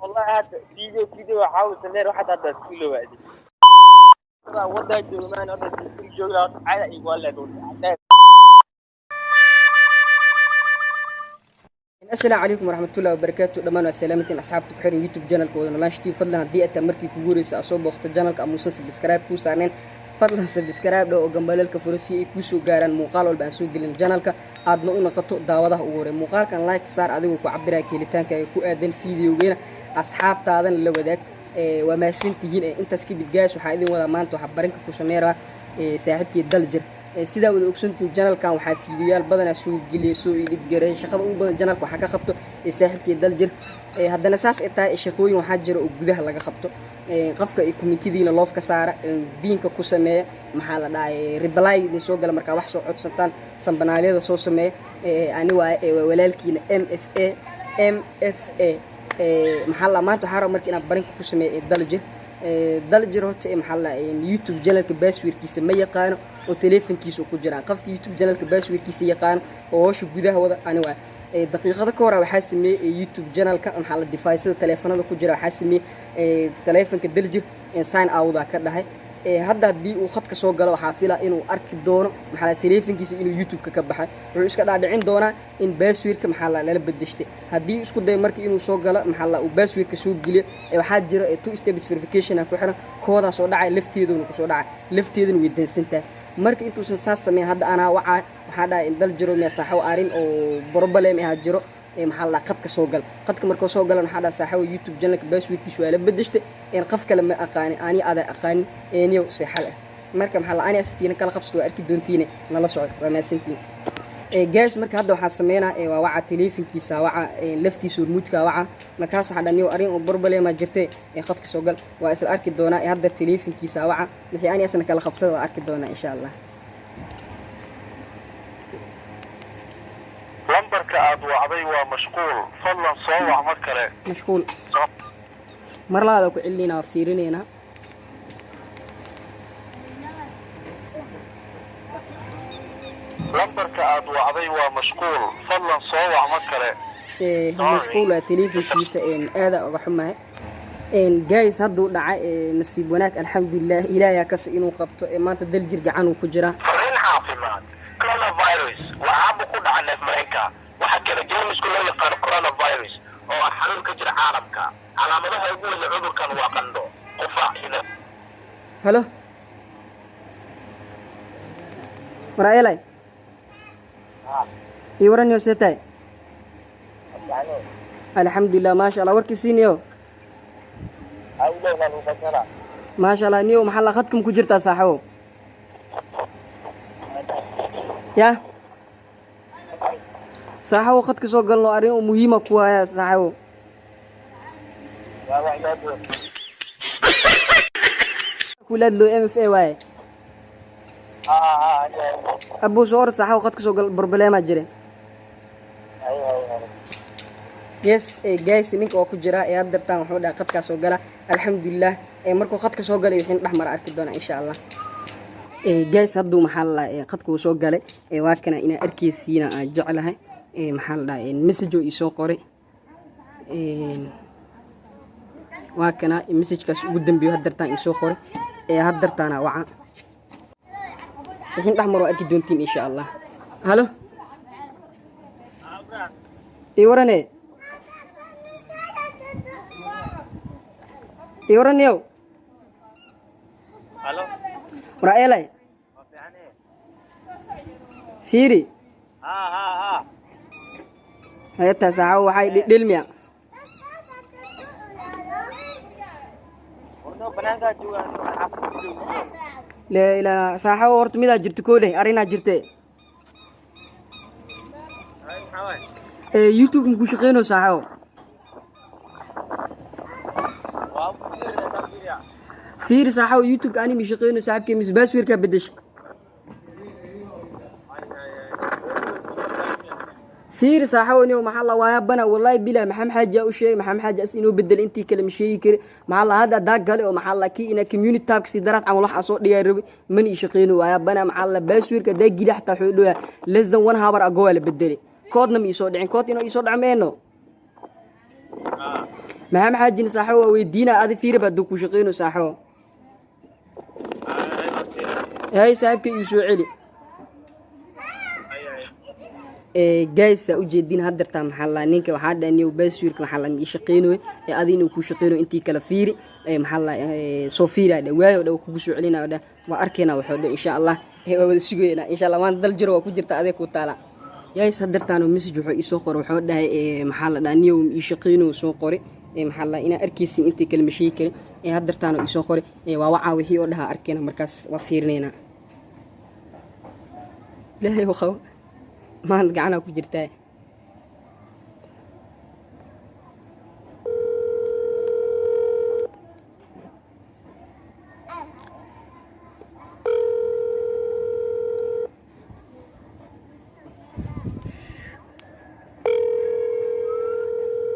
والله هذا فيديو وحاول سمير واحد هذا كله بعد وضع جومان هذا الجو على يقول لك السلام عليكم ورحمة الله وبركاته دمان والسلامتين أصحابتي بحير يوتيوب جانل كودنا لاشتي فضلا هدي أتمركي كوغوريس أصوب وقت جانل كأموسن سبسكرايب كوسانين فضلا سبسكرايب لو جنبالك كفرسي كوسو جارن مقال والبانسو جلين جانل كأدنى أنا قطع دعوة ووري مقال كان لايك صار أدي وكعبرة كيلتان كيكو أدن فيديو جينا أصحاب تادن اللي وداك وما سنتين أنت سكيد الجاش وحايدين ولا ما أنتوا حبرينك كوسميرا ساحبكي الدلجر sidaa wada ogsantiin channelkan waxaa fiidiyoyaal badan soo geliyo soo idib garay shaqada ugu badan channelka waxa ka qabto saaxiibkii daljir haddana saas ay tahay shaqooyin waxa jira oo gudaha laga qabto qofka ay community-diina loof ka saara biinka ku sameeya maxaa la dhahay reply idin soo gala marka wax soo codsataan sanbanaaliyada soo sameeya ani waa walaalkiina MFA maxaa la maanta waxaa rabo markii inaan barinka ku sameeyo daljir daljir horta maxaa la YouTube channelka passwordkiisa ma yaqaan oo telefonkiisa ku jira qofka YouTube channelka passwordkiisa yaqaan oo hoosh gudaha wada ani waa daqiiqada ka hor waxa sameeyay YouTube channelka maxaa la device-da telefonada ku jira waxa sameeyay telefonka daljir sign out ka dhahay hadda hadii uu khadka soo galo waxa fiilaa inuu arki doono maxaa telefonkiisa inuu YouTube ka baxay wuxuu iska dhaadhicin doonaa in passwordka maxaa la bedeshtay hadii isku day markii inuu soo galo maxaa uu passwordka soo geliyo waxa jira two step verification ku xiran kooda soo dhacay lafteeduna ku soo dhacay lafteeduna way dansantahay marka intuu saas sameey hadda ana waxa dhaay in dal jiro ma saxo arin oo problem ah jiro maxaa la qadka soo gal qadka markuu soo galan waxa saaxo YouTube channelka passwordkiisa waa la bedeshtay in qof kale ma aqaan ani ada aqaan eniyo si xal marka maxaa la ani astiin kala qabsto arki doontiina nala socod waa maasantiin guys marka hadda waxa sameeyna waa waca telefonkiisa waca laftiisa remote-ka waca markaas waxa dhaniyo arin oo problem ma jirtay qadka soo gal waa isla arki doona hadda telefonkiisa waca wixii ani asna kala qabsado waa arki doona insha Allah لمبرك aad wacday waa mashquul fadlan soo wac mar kale mashquul mar laada ku cilina fiirinayna لمبرك aad wacday waa mashquul fadlan soo wac mar kale mashquul telefonkiisa aada uga xumahay guys haduu dhacay nasiib wanaag alxamdulillah ilaahay ka si inuu qabto maanta daljir gacan uu ku jira fariin caafimaad coronavirus waxa ku dhacay Mareykanka waxa kala jira isku loo yaqaan coronavirus oo xanuun ka jira caalamka calaamadaha ugu weyn ee cudurkan waa qandho qufaacina halo waraayay iwaran yo setay alxamdulillah ma sha Allah warkiisiniyo ما شاء الله نيو محل خدكم كجرتا صاحو يا صاحو خدك سو قالنو ارين مهمه كوايا صاحو ولاد لو ام اف اي واي ابو صور صاحو خدك سو قال بربليما جري yes guys ninka oo ku jira ee dartaan wuxuu dhaaq qadka soo gala alxamdulillah markuu qadka soo galay wixii dhaxmar arki doona insha Allah guys haduu maxal la qadku soo galay waa kana ina arkeysiina aan jeclahay maxal la message oo soo qoray waa kana message-kaas ugu dambeeyo hadartaan soo qoray hadartaana waca wixii dhaxmar arki doontiin insha Allah halo warane يورنيو الو ورايلي فيري ها هي تسعه waxay dhilmiya warno banaanka joogan la ila saaxo horta mid jirto koolay arina jirtay YouTube ku shaqeynoo saaxo فير صاحو يوتيوب اني مش شقينو صاحبكي مش باسويركا بدش فير صاحو اني محل وايا بنا والله بلا محمد حاجه او شيء محمد حاجه انه بدل انتي كلمه شيء كري محل هذا دا قال او محل كي ان كوميونيتي تاكسي درات عمل waxa soo dhigay rabi mani shaqeeno waaya bana محل باسويركا دا gili xataa xudoo less than 1 hour ago la bedeli koodna mi soo dhicin kood inuu soo dhacmeeno maxaa xaajin saaxo waa weydiina adi fiiri baa ku shaqeyno saaxo hay saaxibka ii soo celi guys ujeedin hadarta maxaa la ninka waxa dhaaniyo baaswirka waxa la shaqeyno adina ku shaqeyno intii kala fiiri maxaa la soo fiira dhawaayo dhaw kugu soo celinaa waa arkeena waxa insha Allah waa wada sugeena insha Allah waan dal jiro waa ku jirta adeeg ku taala guys hadartaan message wuxuu ii soo qoray wuxuu dhahay maxaa la dhaaniyo ii shaqeyno soo qoray maxaa la ina arkeysin intii kala mashii kale hadartaan ii soo qoray waa waxa wixii oo dhaha arkeena markaas waa fiirneena ilaahay waxa maanta gacanaa ku jirtaa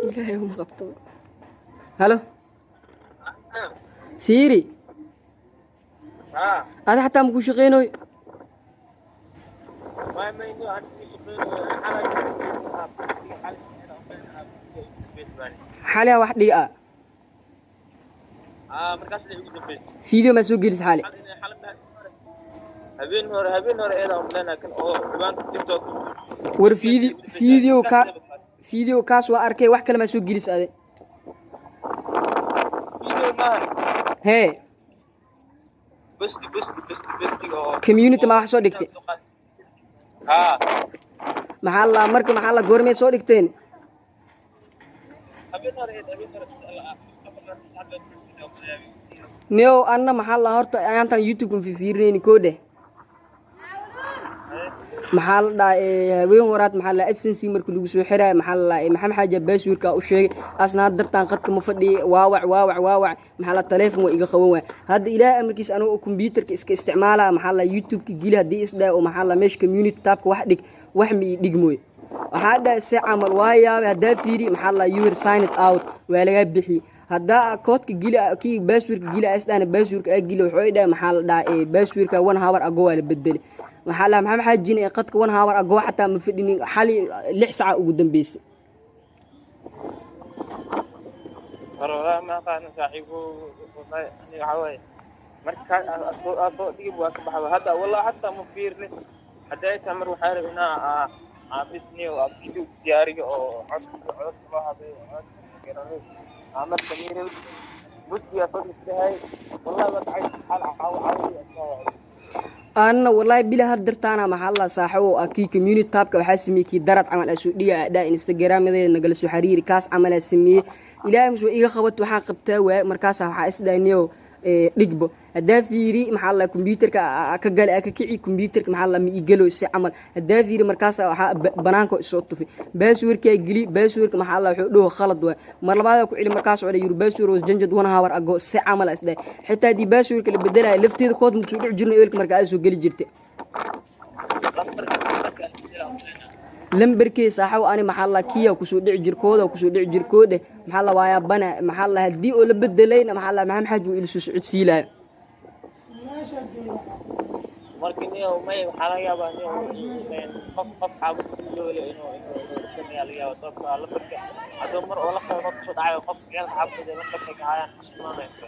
ilaahay uma qabto halo fiiri ada xataa maku shaqeynoy حاليا واحد دقيقة فيديو ما سوق جلس حالي هبين هور إيه لنا كان بان تيك توك ور فيديو كاس وأركي واحد كلمة سوق جلس هذا فيديو ما هي بس كميونيتي ما حصل دكتي محل مركب محل غورمي سو دكتين نيو أنا محل هرت أنت يوتيوب في فيرني كوده محل دا وين ورات محل أسنسي مركب لوسو حرا محل محل حاجة باسور كأشياء أصلا درتان قد كمفردي واوع محل التليفون وإيجا خوان هذا إلى أمريكيس أنا كمبيوتر كاستعماله محل يوتيوب كجيله دي إسدا ومحل مش كميونيتي تابك واحد وحمي دقموي وهذا سعمل وايا هذا فيري محل يور ساين أوت ولا بحي هذا كود كجيله كي باسور كجيله أصلا باسور كجيله وحيدا محل دا باسور كون هاور أجوا البدل محل محمد حاجين قد كون هاور أجوا حتى مفيدين حالي لحسعة قدام بيس والله ما كان صاحبه يعني حوالي مركز أصوات تجيب وأصبح هذا والله حتى مفيرني حتى يتمر وحارب هنا عافسني وأبيدو دياري أو عصب هذا عمل كبير بس صوت هاي والله بتعيش حال عاوي أنا والله بلا هدرتانا محل صاحبه أكيد كميونيتي تابك وحاسمي كي درت عمل أسودية دا إنستغرام ذي نجلس حريري كاس عمل أسميه إلى مش إيجا خبط وحاقبته ومركزها وحاسد إنه دقبه هذا فيري محل كمبيوتر كجل ككعي كمبيوتر محل ميجلو يسي عمل هذا فيري مركزها بنانكو صوته في باسور كجلي باسور محل حلو خلط ومرة بعد كل مركز على يور باسور وجنجد وانا هاور أجو سي عمل أسده حتى دي باسور اللي بدلها لفتي الكود مكسور جرنا يقولك مركز وجلي جرتي لمبركي صاحو أنا محل كيا وكسور دعجر كودا وكسور دعجر كودا محل وايا بنا محل هدي ولا بدلين محل مهم حاجة ويلسوس عتسيلة markii ma waxa laga yaabaa in qof xaabad loo leeyahay inuu laga yaabo sababtoo ah la marka hadoo mar oo la qabo soo dhacayo qof yar xaabad la qabtay hayaan qasmaanaysa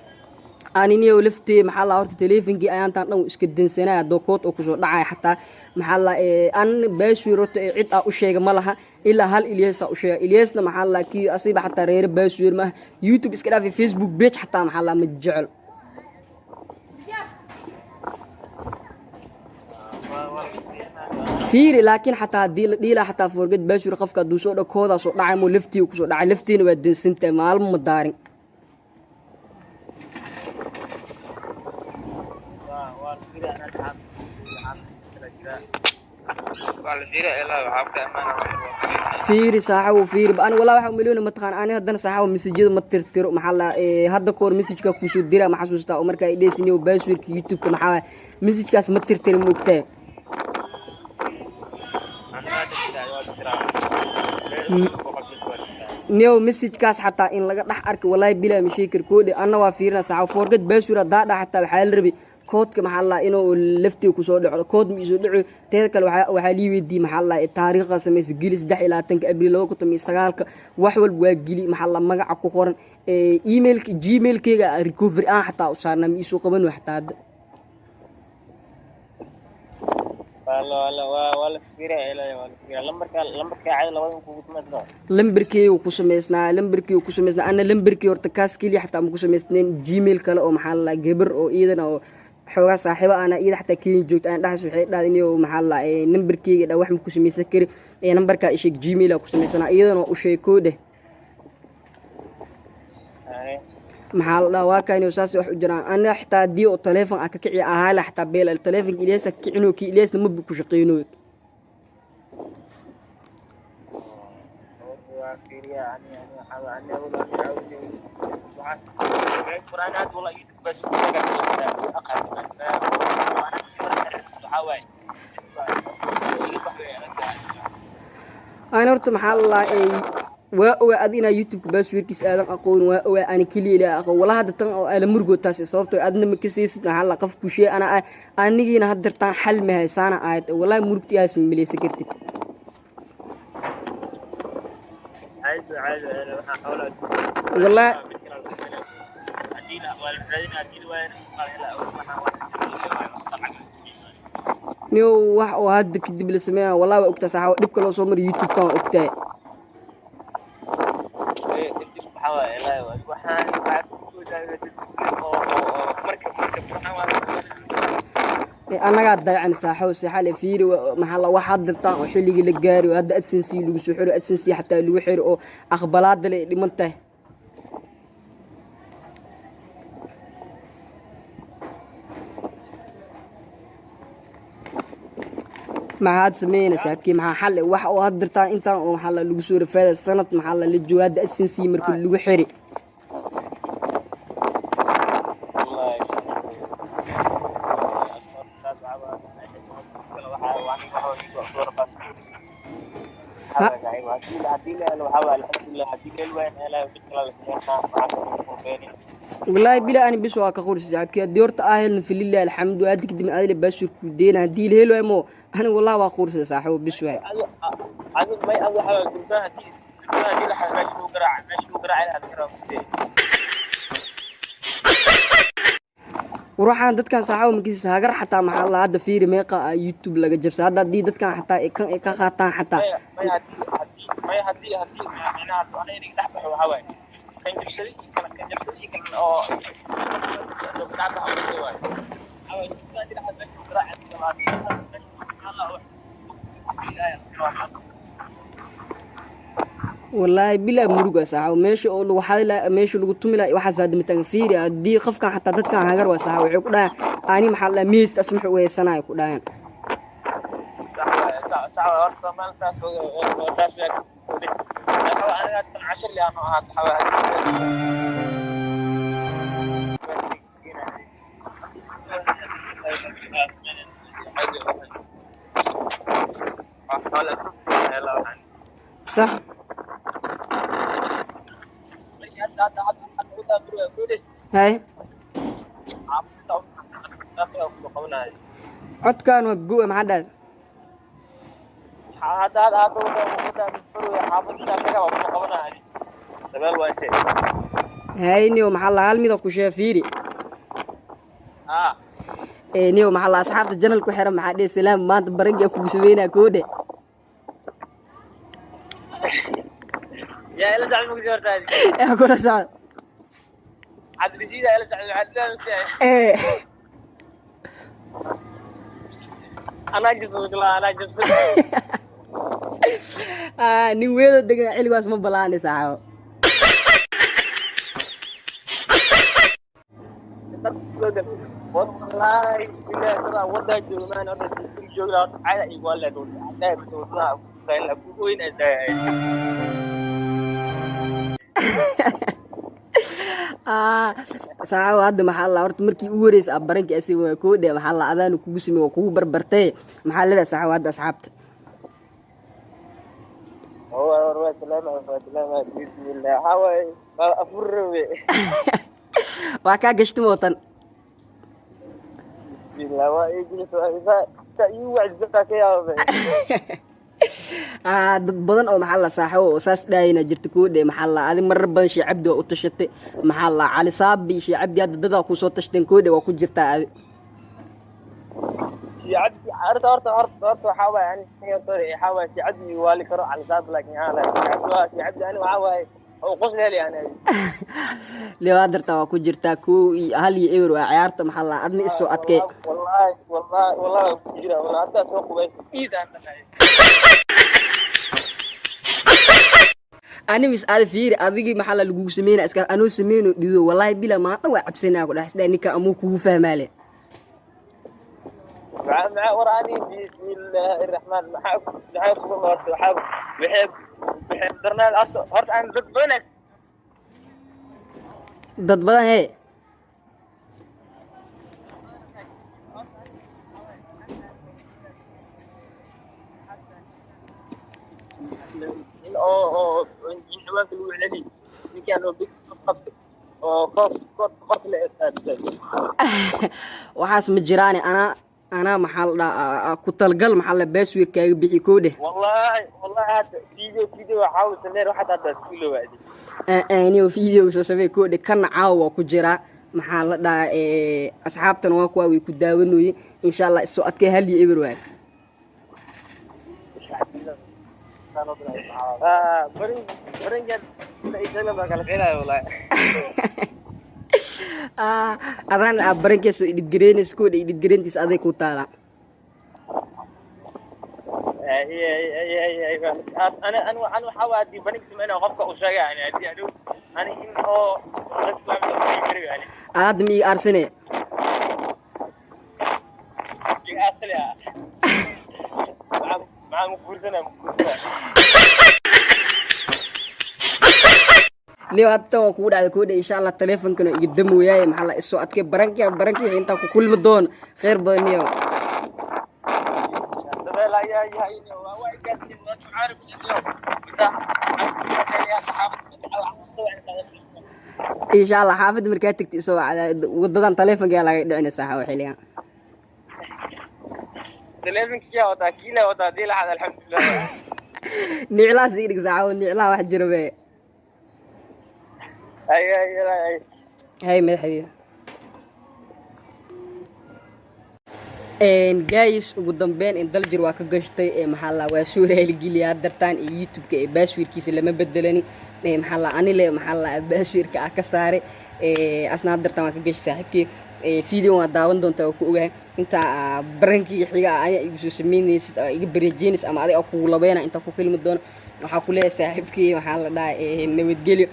أنا ولفتي محل هورت تليفونكي أيام تانو إسكدين سنة دوكوت أو كسر دعاء حتى محل أن باسويرت عد أشياء مالها إلا هل إلياس أشياء إلياس محل كي أصيب حتى غير باسوير ما يوتيوب إسكده في فيسبوك بيج حتى محل متجعل فيري لكن حتى ديلا حتى فرقت باسوير قفك دوسو دوكوت أصو دعاء مو لفتي وكسر دعاء لفتي نودين سنة مال مدارين فيري صاحب وفيري أنا والله واحد مليون متخان أنا هذا صاحب مسجد مترتر محل هذا كور مسج كوسو ديرة محسوسة ومركا إيديسني وباسوير يوتيوب كمحل مسج كاس مترتر مكتئب نيو مسج كاس حتى إن لقى راح أرك والله بلا مشاكل كود أنا وفيرنا صاحب فورقت باسوير ده حتى بحال ربي كود كمحل إنه لفتي وكسود على كود ميزود تلك الوحالي ودي محل التاريخ سميس جيلس ده إلى تنك أبريل لو كنت ميسقالك وحول بواجيلي محل مجا عقورن emailka gmailkayga recovery aan xataa u saarnaa ma iisoo qaban waa xataa hadda ولا فكرة إلا ولا فكرة لمبر كعاد لوين كوت مثلا lambarkii uu ku sameysnaa ana lambarkii horta kaas keliya xataa ma ku samaysnayn gmail kale oo maxaa la gabar oo iyadana oo xoogaa saaxiibo ana iyada xataa kenya joogta aan dhaxas waxay dhaad inay maxaa la nambarkeyga dha wax ma ku samaysan kari nambarka ishay gmail ku samaysanaa iyadana u sheekoo dheh maxaa la dhahaa waa kaani saas wax u jiraan ana xataa haddii oo taleefon aan ka kici ahaa la xataa beel taleefonka ilyas ka kicinoo kii ilyasna ma ku shaqeynoo أنا horta maxaa la waa ogaa ad inaa youtube-ka baasweerkiisa aadan aqoon waa ogaa ana keliya ilaa aqoon walahi hadda tan oo ala murgood taas sababtoo adna ma ka siisid maxaa la qof ku shee ana anigiina haddartaan xal ma haysaana aayad wallahi murugtiyaas ma mileysan kartid عايز انا حاول والله niyo wax oo hadda kadib la sameeyaa wallahi waa ogtaa saxaa dhibka loo soo maray youtube kan ogtaa annagaa dayacan saaxow saxale fiiri maxaa la wax hadaltaan oo xilligii la gaari hadda adsensi lagu soo xiro adsensi xataa lagu xiro oo aqbalaad leh dhiman tahay maxaad sameynaysaa saabkii maxaa xal wax oo hadaltaan intaan oo maxaa lagu soo rafaaday sanad maxaa la joogaa hadda adsensi markii lagu xiri والله بلا أنا بس واقع خورس ساعات كده ديرت أهل في الله الحمد وأديك دم أهل بشر كدينا هدي الهلو مو أنا والله واقع خورس صاحب بس واحد عدد ما يأذي حاجة كلها هدي لحد ماشي وقرع على هالكرام وروحان dadkan saxaw markiisa hagar xataa maxaa la hadda fiiri meeqa youtube laga jabsa hadda hadii dadkan xataa ay ka qaataan xataa ما هدي معناها أنا إني دحبه وهواي كان جبسلي كان أو لو كان هواي هواي كان لحد ما يقرأ والله بلا muruga saxaw meesha oo lagu xadila meesha lagu tumila waxaas baad mitan fiiri hadii qofkan xataa dadkan hagar waa saxaw waxay ku dhahay ani maxaa la meest asmax weesanay ku dhahan صعب أرسل ما نتاس وداش لك أنا أصلا 10 اللي أنا هاد صح هاي codkaan waa go maxaa dhahay هذا هاي نيو محل هل ميدا كوشا فيري نيو محل أصحاب الجنة الكحرة محادي سلام ما تبرنجي أكو بسوينا كودة يا إلا زعل مكسور تاني يا كورا سعد عبد الرشيد إلا زعل عدلان ايه أنا أجلس والله أنا أجلس nin weedo degan xilligaas ma balaani saaxo والله إلا ودا جومان أنا جولا على إيوال دول ده بدونا فعلا كوين إزاي saaxo hadda maxaa la horta markii u wareys baranki asi waa koo dhe maxaa la adaan kugu samey waa kugu barbartay maxaa leedahay saaxo hadda asxaabta هو سلامة بسم الله حاول أفر waa kaa gashti mootan بسم الله ويجلس ويوعد زقك يا أبي dad badan oo maxaa la saaxibo oo saas dhaayina jirta kuu dhe maxaa la adi marar badan shii cabdi waa u tashatay maxaa la cali saabi shii cabdi hadda dadaa ku soo tashteen kuu dhe waa ku jirtaa adi شي عدي عرفت هرت وحاول يعني يحاول شي عدي يوالي كرو على صاب لكن هذا شي عدي انا وحاول او قصد لي يعني leewa dartaa waa ku jirtaa kuu hal iyo ewer waa ciyaarta maxaa la adna isoo adkee والله كجرا والله حتى سوق بس ايد انت ani mis aad fiiri adigii maxaa la lagu sameeyay iska anoo sameeyno dhido wallahi bila ma tan waa cabsanaa ku dhaxsdaa ninka amuu kugu fahmaale مع وراني بسم الله الرحمن محب الله وحاب بحب درنا هرت عن ضد بينك dad badan hee او الجواب الوعلي كانوا بيك قط او قط waxaas ma jiraan ana maxaa la dhahaa ku talgal maxaa la baaswiirkaaga bixi koo dheh والله هذا فيديو حاول سمير واحد هذا كيلو بعدي anigo video soo samee koo dheh kana caawa waa ku jiraa maxaa la dhahaa asxaabtan waa kuwa way ku daawanooyeen insha Allah isoo adkay hal iyo eber waay برنج إيش ما قال كذا والله adaan barankeeso idid gareenis koo dheh idid gareentiis aday ku taala هي انا حاول ادي برنج انا قفك وشاغا يعني ادي ادو انا انه يعني aad mi arsane مع مكورسنا leo hadda waa kugu dhacday koo dheh insha Allah taleefankana iga damooyaaye maxaa la isoo adkay baranki intaa ku kulmi doon khayr badan iyo لا يا عارف insha Allah xaafadda markaa tagtay isoo wadadan taleefanka laga dhicinaysaa waxa xiligan تلفزيون كيا وتا كيلا وتا دي لحد الحمد لله niclaas idhig saaco niclaa wax jiro be اي hay madaxdiisa guys ugu dambeyn in daljir waa ka gashtay maxaa la waa soo reelgeliyaa dartaan ee youtube-ka ee baaswiirkiisa lama bedelani maxaa la anile maxaa la baaswiirka ka saaray asna dartaan waa ka gashay saaxiibkii video waa daawan doontaa oo ku ogahay inta barankii xiga ayaa igu soo sameynaysid iga bareejeenis ama adiga ku labeena inta ku kulmi doona waxa ku leeyahay saaxiibkii waxaa la dhahay nabadgelyo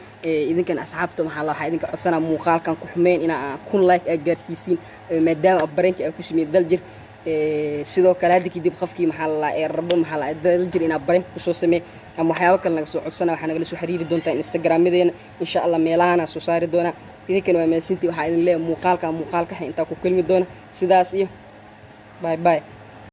idinkan asxaabta waxaa la waxa idinka codsanaa muuqaalkan ku xumeyn ina kun like gaarsiisiin maadaama barankii ay ku sameeyay daljir sidoo kale hadda kadib qofkii maxaa la rabo maxaa la daljir ina barank ku soo sameey ama waxyaabo kale naga soo codsanaa waxa naga soo xiriiri doontaa Instagram-yadeena insha Allah meelahan soo saari doona idinkan waa maasintii waxaa idin leeyahay muuqaalka inta ku kulmi doona sidaas iyo bye bye